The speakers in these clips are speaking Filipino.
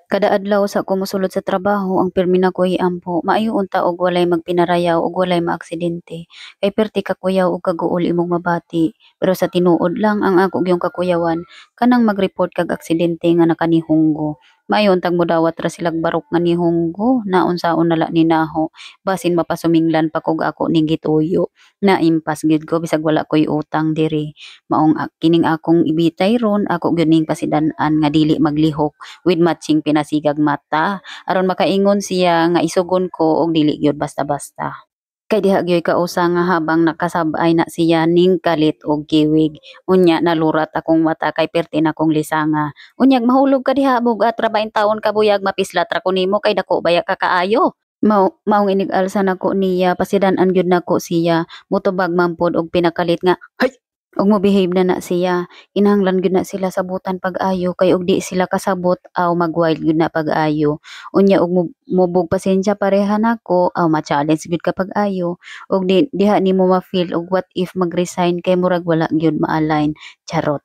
Kada adlaw sa ako mosulod sa trabaho ang pirmi na ko hiampo, maayo unta og walay magpinarayaw ug walay maaksidente. Kay perti ka kuyaw ug kaguol imong mabati. Pero sa tinuod lang ang ako gyung kakuyawan, kanang mag-report kag aksidente nga nakanihunggo. Maayo untag modawat ra silag barok nga nihunggo, naon saon nala ninaho. Basin mapasuminglan pa kog ako ning gituyo. Naimpas gyud ko bisag wala ko'y utang diri. Maong kining akong ibitay ron, ako gyud ning pasidan-an nga dili maglihok with matching pinasigag mata aron makaingon siya nga isugon ko og dili gyud basta-basta. Kay diha gyud kausa nga habang nakasabay na siya ning kalit og kiwig. Unya nalurat akong mata kay perti na kong lisanga. Unyag mahulog ka diha bugat ra 20 taon ka buyag mapislat ra ko nimo kay dako baya ka kaayo. Maong inig-alsa nako niya pasidan-an gyud nako siya motubag man pod og pinakalit nga hay og mo-behave na siya. Kinahanglan gyud na sila sabutan pag-ayo kay og di sila kasabot aw mag-wild gyud na pag-ayo. Unya og mubog pasensya pareha nako aw ma-challenge gyud ka pag-ayo og diha nimo ma-feel og what if mag-resign kay murag wala gyud ma-align. Charot.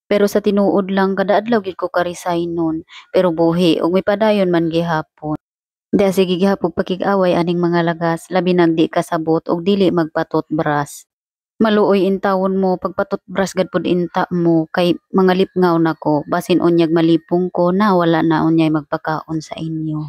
Pero sa tinuod lang kada adlaw gyud ko ka-resign nun. Pero buhi og may padayon man gihapon. Di sige gihapon pakig-away aning mga lagas labi nang di kasabot og dili magpatot bras. Maluoy intawon mo pagpatutbras gad pud inta mo kay mga lipngaw nako basin unyag malipong ko na wala na unyay magpakaon sa inyo.